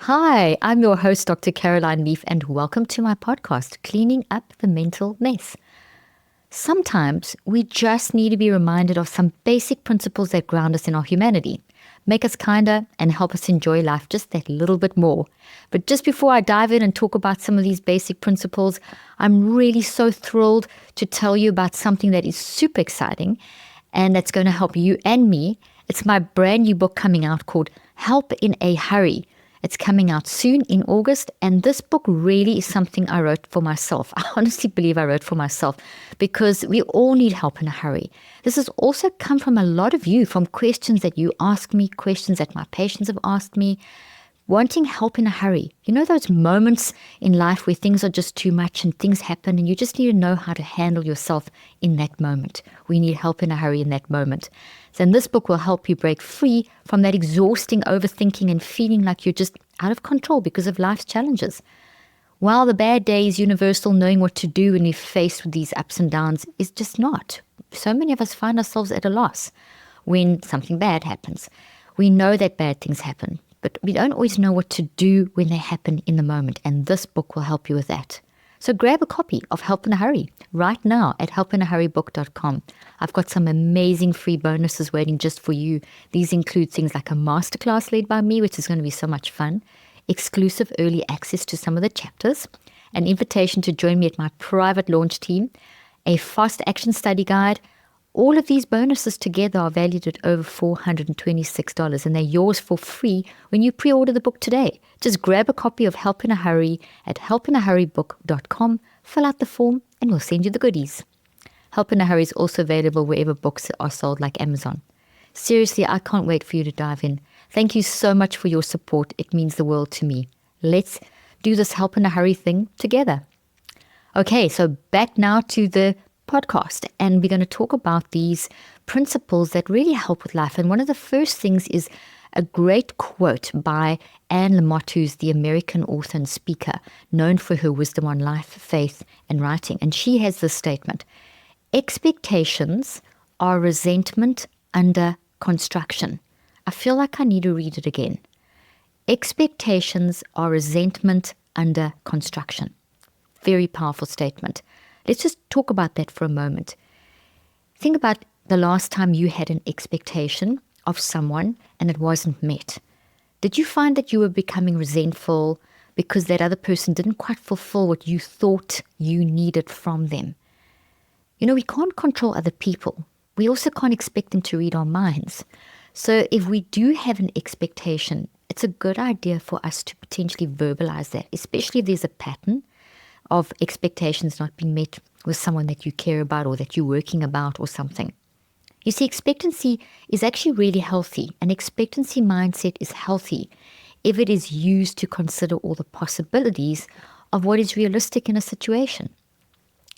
Hi, I'm your host, Dr. Caroline Leaf, and welcome to my podcast, Cleaning Up the Mental Mess. Sometimes we just need to be reminded of some basic principles that ground us in our humanity, make us kinder, and help us enjoy life just that little bit more. But just before I dive in and talk about some of these basic principles, I'm really so thrilled to tell you about something that is super exciting and that's going to help you and me. It's my brand new book coming out called Help in a Hurry. It's coming out soon in August, and this book really is something I wrote for myself. I honestly believe I wrote for myself because we all need help in a hurry. This has also come from a lot of you, from questions that you ask me, questions that my patients have asked me, wanting help in a hurry. You know those moments in life where things are just too much and things happen and you just need to know how to handle yourself in that moment. We need help in a hurry in that moment. So this book will help you break free from that exhausting overthinking and feeling like you're just out of control because of life's challenges. While the bad day is universal, knowing what to do when you're faced with these ups and downs is just not. So many of us find ourselves at a loss when something bad happens. We know that bad things happen, but we don't always know what to do when they happen in the moment, and this book will help you with that. So grab a copy of Help in a Hurry right now at helpinahurrybook.com. I've got some amazing free bonuses waiting just for you. These include things like a masterclass led by me, which is going to be so much fun, exclusive early access to some of the chapters, an invitation to join me at my private launch team, a fast action study guide. All of these bonuses together are valued at over $426, and they're yours for free when you pre-order the book today. Just grab a copy of Help in a Hurry at helpinahurrybook.com, fill out the form, and we'll send you the goodies. Help in a Hurry is also available wherever books are sold, like Amazon. Seriously, I can't wait for you to dive in. Thank you so much for your support. It means the world to me. Let's do this Help in a Hurry thing together. Okay, so back now to the podcast, and we're going to talk about these principles that really help with life. And one of the first things is a great quote by Anne Lamott, who's the American author and speaker known for her wisdom on life, faith, and writing. And she has this statement: expectations are resentment under construction. I feel like I need to read it again. Expectations are resentment under construction. Very powerful statement. Let's just talk about that for a moment. Think about the last time you had an expectation of someone and it wasn't met. Did you find that you were becoming resentful because that other person didn't quite fulfill what you thought you needed from them? You know, we can't control other people. We also can't expect them to read our minds. So if we do have an expectation, it's a good idea for us to potentially verbalize that, especially if there's a pattern of expectations not being met with someone that you care about or that you're working about or something. You see, expectancy is actually really healthy. An expectancy mindset is healthy if it is used to consider all the possibilities of what is realistic in a situation.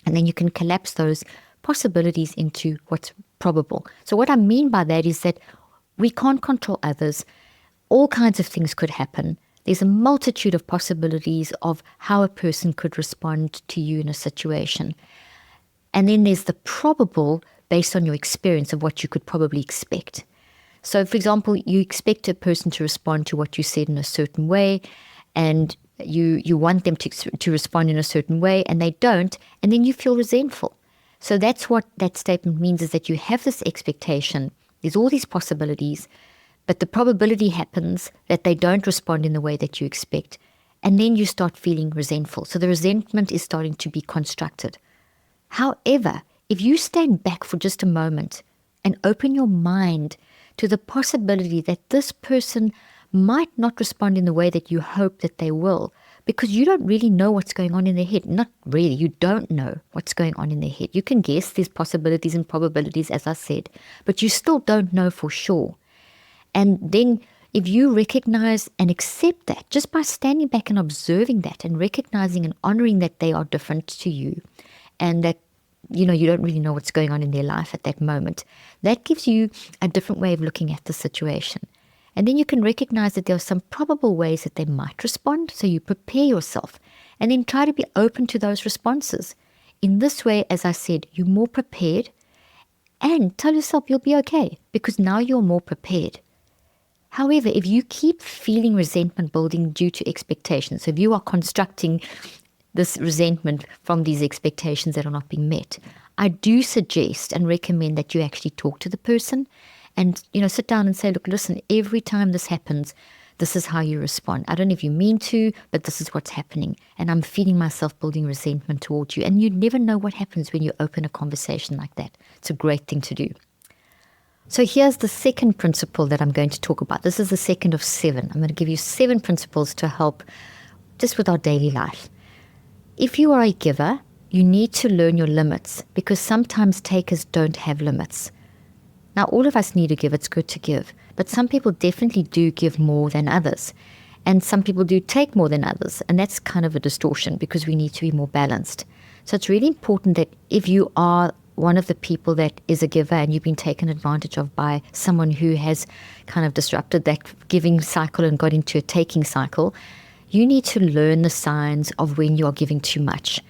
And then you can collapse those possibilities into what's probable. So what I mean by that is that we can't control others. All kinds of things could happen. There's a multitude of possibilities of how a person could respond to you in a situation. And then there's the probable based on your experience of what you could probably expect. So, for example, you expect a person to respond to what you said in a certain way, and you want them to respond in a certain way, and they don't, and then you feel resentful. So that's what that statement means, is that you have this expectation. There's all these possibilities, but the probability happens that they don't respond in the way that you expect. And then you start feeling resentful. So the resentment is starting to be constructed. However, if you stand back for just a moment and open your mind to the possibility that this person might not respond in the way that you hope that they will, because you don't really know what's going on in their head. Not really, you don't know what's going on in their head. You can guess, there's possibilities and probabilities, as I said, but you still don't know for sure. And then if you recognize and accept that, just by standing back and observing that and recognizing and honoring that they are different to you and that, you don't really know what's going on in their life at that moment, that gives you a different way of looking at the situation. And then you can recognize that there are some probable ways that they might respond, so you prepare yourself and then try to be open to those responses. In this way, as I said, you're more prepared, and tell yourself you'll be okay because now you're more prepared. However, if you keep feeling resentment building due to expectations, so if you are constructing this resentment from these expectations that are not being met, I do suggest and recommend that you actually talk to the person and, sit down and say, look, listen, every time this happens, this is how you respond. I don't know if you mean to, but this is what's happening. And I'm feeling myself building resentment towards you. And you never know what happens when you open a conversation like that. It's a great thing to do. So here's the second principle that I'm going to talk about. This is the second of 7. I'm going to give you 7 principles to help just with our daily life. If you are a giver, you need to learn your limits, because sometimes takers don't have limits. Now, all of us need to give. It's good to give. But some people definitely do give more than others. And some people do take more than others. And that's kind of a distortion, because we need to be more balanced. So it's really important that if you are one of the people that is a giver and you've been taken advantage of by someone who has kind of disrupted that giving cycle and got into a taking cycle, you need to learn the signs of when you are giving too much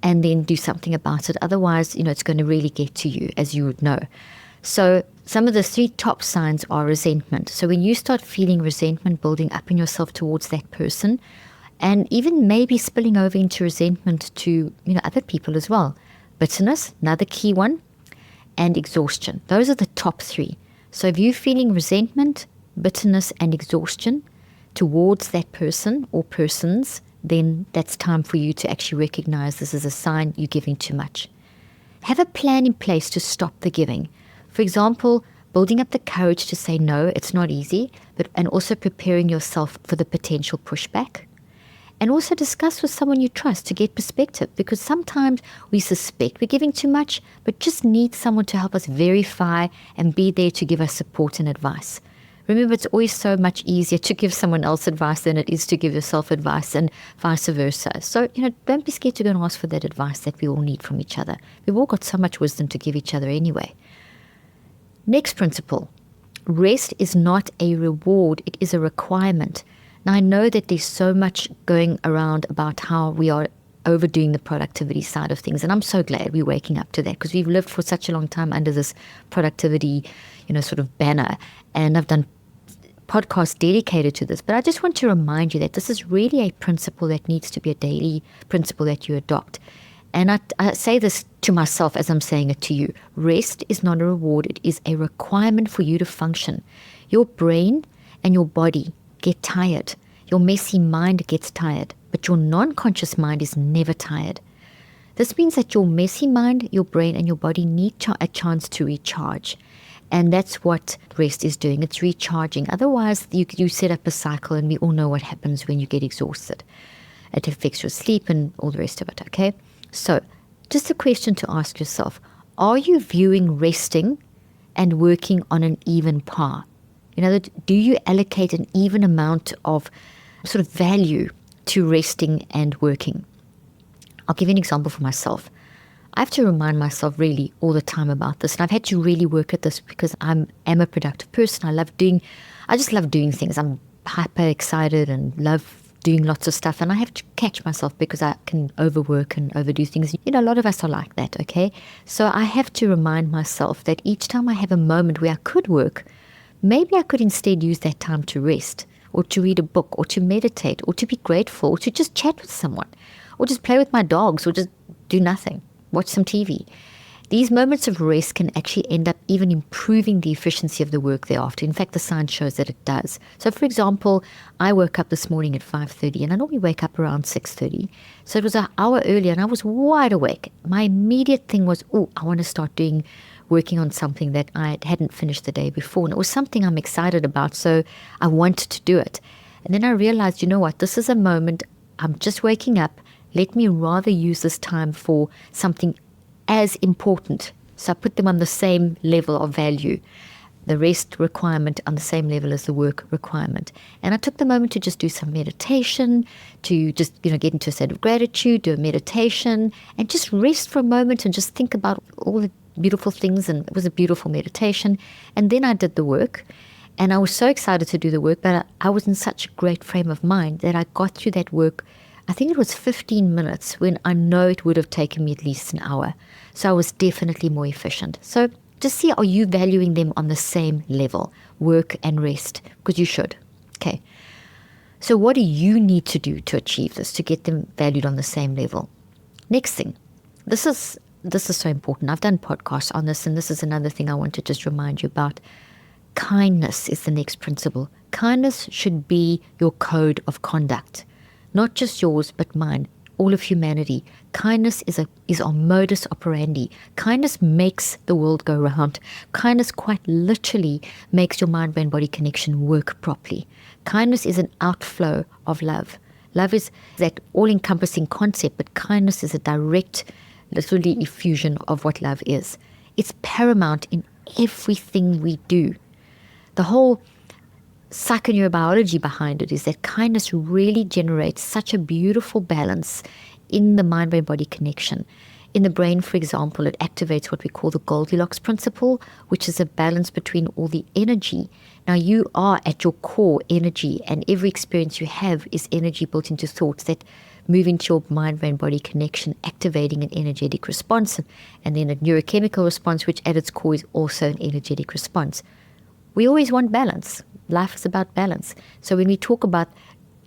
and then do something about it. Otherwise, it's going to really get to you, as you would know. So some of the 3 top signs are resentment. So when you start feeling resentment building up in yourself towards that person, and even maybe spilling over into resentment to other people as well. Bitterness, another key one, and exhaustion. Those are the top 3. So if you're feeling resentment, bitterness, and exhaustion towards that person or persons, then that's time for you to actually recognize this is a sign you're giving too much. Have a plan in place to stop the giving. For example, building up the courage to say no, it's not easy, and also preparing yourself for the potential pushback. And also discuss with someone you trust to get perspective, because sometimes we suspect we're giving too much, but just need someone to help us verify and be there to give us support and advice. Remember, it's always so much easier to give someone else advice than it is to give yourself advice, and vice versa. So, don't be scared to go and ask for that advice that we all need from each other. We've all got so much wisdom to give each other anyway. Next principle, rest is not a reward, it is a requirement. Now, I know that there's so much going around about how we are overdoing the productivity side of things, and I'm so glad we're waking up to that, because we've lived for such a long time under this productivity, sort of banner, and I've done podcasts dedicated to this. But I just want to remind you that this is really a principle that needs to be a daily principle that you adopt. And I say this to myself as I'm saying it to you. Rest is not a reward, it is a requirement for you to function. Your brain and your body get tired. Your messy mind gets tired, but your non-conscious mind is never tired. This means that your messy mind, your brain, and your body need a chance to recharge. And that's what rest is doing. It's recharging. Otherwise, you set up a cycle, and we all know what happens when you get exhausted. It affects your sleep and all the rest of it, okay? So, just a question to ask yourself. Are you viewing resting and working on an even par? Do you allocate an even amount of sort of value to resting and working? I'll give you an example for myself. I have to remind myself really all the time about this. And I've had to really work at this because I am a productive person. I just love doing things. I'm hyper excited and love doing lots of stuff. And I have to catch myself because I can overwork and overdo things. A lot of us are like that, okay? So I have to remind myself that each time I have a moment where I could work, maybe I could instead use that time to rest, or to read a book, or to meditate, or to be grateful, or to just chat with someone, or just play with my dogs, or just do nothing, watch some TV. These moments of rest can actually end up even improving the efficiency of the work thereafter. In fact, the science shows that it does. So, for example, I woke up this morning at 5:30, and I normally wake up around 6:30. So it was an hour earlier, and I was wide awake. My immediate thing was, I want to start working on something that I hadn't finished the day before. And it was something I'm excited about, so I wanted to do it. And then I realized, this is a moment, I'm just waking up. Let me rather use this time for something as important. So I put them on the same level of value. The rest requirement on the same level as the work requirement. And I took the moment to just do some meditation, to just, get into a state of gratitude, do a meditation, and just rest for a moment and just think about all the beautiful things. And it was a beautiful meditation. And then I did the work. And I was so excited to do the work, but I was in such a great frame of mind that I got through that work. I think it was 15 minutes when I know it would have taken me at least an hour. So I was definitely more efficient. So Just see, are you valuing them on the same level, work and rest? Because you should. Okay. So what do you need to do to achieve this, to get them valued on the same level? Next thing, this is so important. I've done podcasts on this, and this is another thing I want to just remind you about. Kindness is the next principle. Kindness should be your code of conduct, not just yours, but mine, all of humanity. Kindness is our modus operandi. Kindness makes the world go round. Kindness quite literally makes your mind-brain-body connection work properly. Kindness is an outflow of love. Love is that all-encompassing concept, but kindness is a direct, literally effusion of what love is. It's paramount in everything we do. The whole psychoneurobiology behind it is that kindness really generates such a beautiful balance in the mind-brain-body connection. In the brain, for example, it activates what we call the Goldilocks principle, which is a balance between all the energy. Now, you are at your core energy, and every experience you have is energy built into thoughts that move into your mind-brain-body connection, activating an energetic response, and then a neurochemical response, which at its core is also an energetic response. We always want balance. Life is about balance. So when we talk about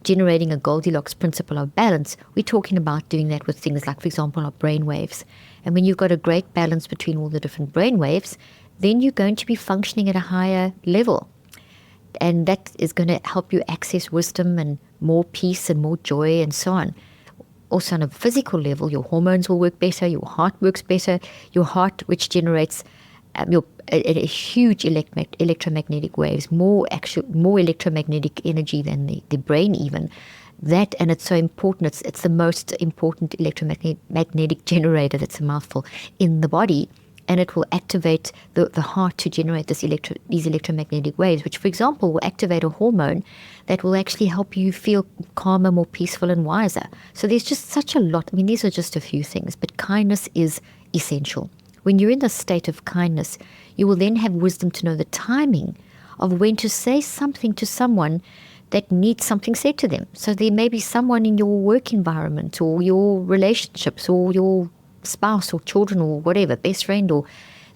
generating a Goldilocks principle of balance, we're talking about doing that with things like, for example, our brain waves. And when you've got a great balance between all the different brain waves, then you're going to be functioning at a higher level. And that is going to help you access wisdom and more peace and more joy and so on. Also on a physical level, your hormones will work better, your heart works better. Your heart, which generates a huge electromagnetic waves, more electromagnetic energy than the brain even. That, and it's so important, it's the most important electromagnetic generator, that's a mouthful, in the body, and it will activate the heart to generate these electromagnetic waves, which, for example, will activate a hormone that will actually help you feel calmer, more peaceful, and wiser. So there's just such a lot. I mean, these are just a few things, but kindness is essential. When you're in the state of kindness, you will then have wisdom to know the timing of when to say something to someone that needs something said to them. So there may be someone in your work environment or your relationships or your spouse or children or whatever, best friend, or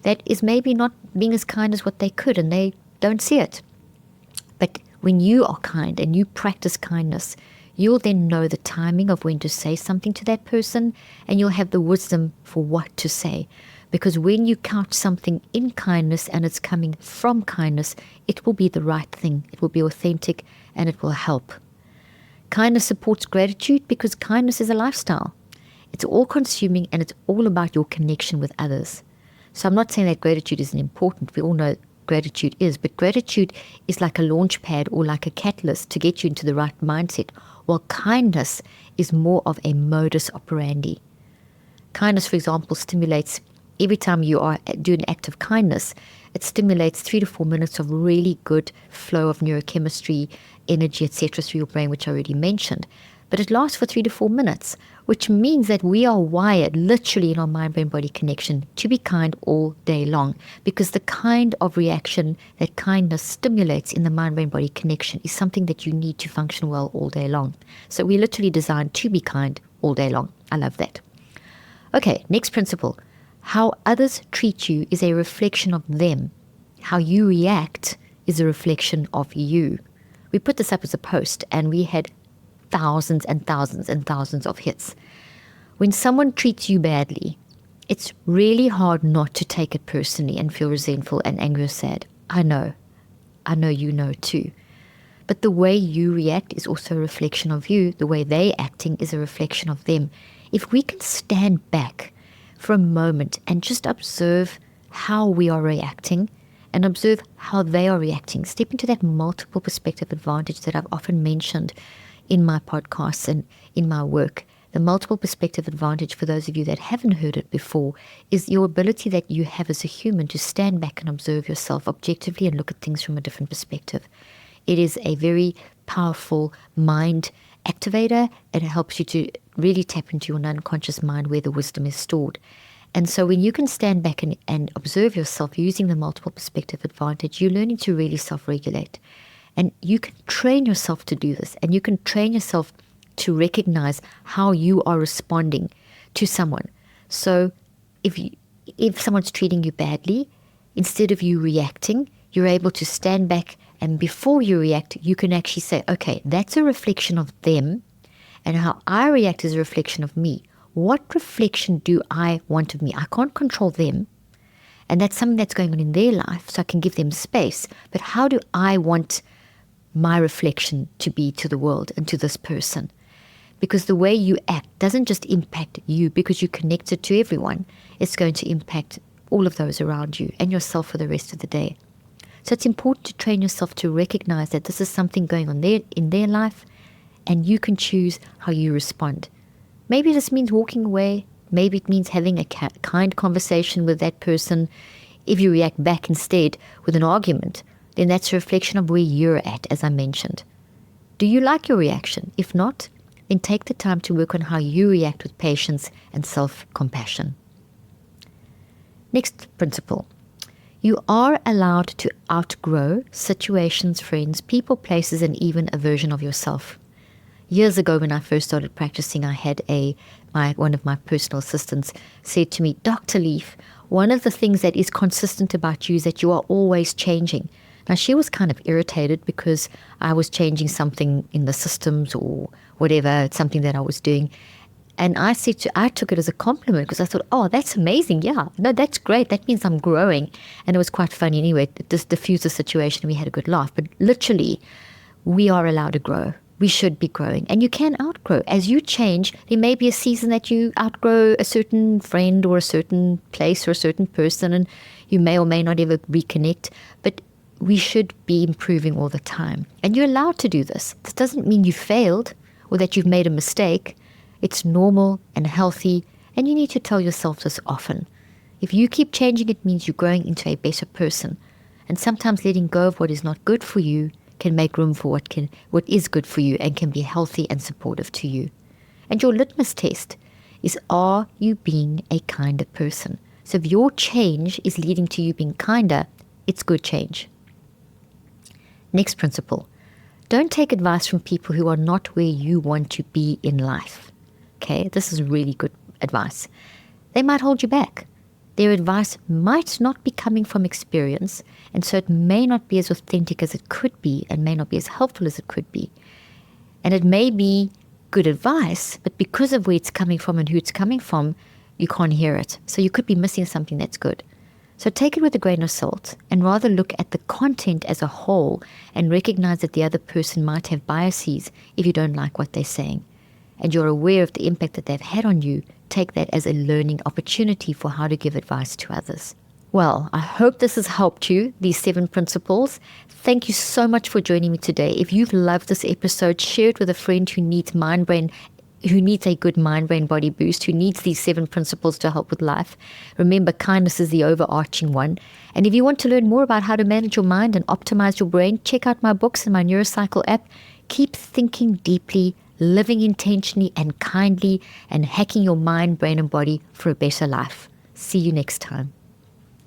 that is maybe not being as kind as what they could, and they don't see it. But when you are kind and you practice kindness, you'll then know the timing of when to say something to that person, and you'll have the wisdom for what to say. Because when you couch something in kindness and it's coming from kindness, it will be the right thing. It will be authentic and it will help. Kindness supports gratitude because kindness is a lifestyle. It's all-consuming and it's all about your connection with others. So I'm not saying that gratitude isn't important. We all know gratitude is, but gratitude is like a launch pad or like a catalyst to get you into the right mindset, while kindness is more of a modus operandi. Kindness, for example, stimulates, every time you do an act of kindness, it stimulates 3 to 4 minutes of really good flow of neurochemistry, energy, etc. through your brain, which I already mentioned. But it lasts for 3 to 4 minutes, which means that we are wired literally in our mind-brain-body connection to be kind all day long, because the kind of reaction that kindness stimulates in the mind-brain-body connection is something that you need to function well all day long. So we're literally designed to be kind all day long. I love that. Okay, next principle. How others treat you is a reflection of them. How you react is a reflection of you. We put this up as a post and we had thousands and thousands and thousands of hits. When someone treats you badly, it's really hard not to take it personally and feel resentful and angry or sad. I know you know too. But the way you react is also a reflection of you. The way they're acting is a reflection of them. If we can stand back for a moment and just observe how we are reacting and observe how they are reacting, step into that multiple perspective advantage that I've often mentioned in my podcasts and in my work. The multiple perspective advantage, for those of you that haven't heard it before, is your ability that you have as a human to stand back and observe yourself objectively and look at things from a different perspective. It is a very powerful mind activator. It helps you to really tap into your unconscious mind where the wisdom is stored. And so when you can stand back and observe yourself using the multiple perspective advantage, you're learning to really self-regulate. And you can train yourself to do this, and you can train yourself to recognize how you are responding to someone. So if someone's treating you badly, instead of you reacting, you're able to stand back, and before you react, you can actually say, okay, that's a reflection of them, and how I react is a reflection of me. What reflection do I want of me? I can't control them, and that's something that's going on in their life, so I can give them space. But how do I want my reflection to be to the world and to this person? Because the way you act doesn't just impact you because you're connected to everyone. It's going to impact all of those around you and yourself for the rest of the day. So it's important to train yourself to recognize that this is something going on in their life, and you can choose how you respond. Maybe this means walking away. Maybe it means having a kind conversation with that person. If you react back instead with an argument, then that's a reflection of where you're at, as I mentioned. Do you like your reaction? If not, then take the time to work on how you react with patience and self-compassion. Next principle. You are allowed to outgrow situations, friends, people, places, and even a version of yourself. Years ago, when I first started practicing, I had one of my personal assistants said to me, Dr. Leaf, one of the things that is consistent about you is that you are always changing. Now, she was kind of irritated because I was changing something in the systems or whatever, something that I was doing. And I took it as a compliment because I thought, oh, that's amazing. Yeah, no, that's great. That means I'm growing. And it was quite funny anyway. It just diffused the situation and we had a good laugh. But literally, we are allowed to grow. We should be growing. And you can outgrow. As you change, there may be a season that you outgrow a certain friend or a certain place or a certain person, and you may or may not ever reconnect. But we should be improving all the time. And you're allowed to do this. This doesn't mean you failed or that you've made a mistake. It's normal and healthy, and you need to tell yourself this often. If you keep changing, it means you're growing into a better person. And sometimes letting go of what is not good for you can make room for what is good for you and can be healthy and supportive to you. And your litmus test is, are you being a kinder person? So if your change is leading to you being kinder, it's good change. Next principle. Don't take advice from people who are not where you want to be in life. Okay, this is really good advice. They might hold you back. Their advice might not be coming from experience, and so it may not be as authentic as it could be and may not be as helpful as it could be. And it may be good advice, but because of where it's coming from and who it's coming from, you can't hear it. So you could be missing something that's good. So take it with a grain of salt and rather look at the content as a whole and recognize that the other person might have biases if you don't like what they're saying. And you're aware of the impact that they've had on you, take that as a learning opportunity for how to give advice to others. Well, I hope this has helped you, these 7 principles. Thank you so much for joining me today. If you've loved this episode, share it with a friend who needs a good mind-brain body boost, who needs these 7 principles to help with life. Remember, kindness is the overarching one. And if you want to learn more about how to manage your mind and optimize your brain, check out my books and my Neurocycle app. Keep thinking deeply, living intentionally and kindly, and hacking your mind, brain, and body for a better life. See you next time.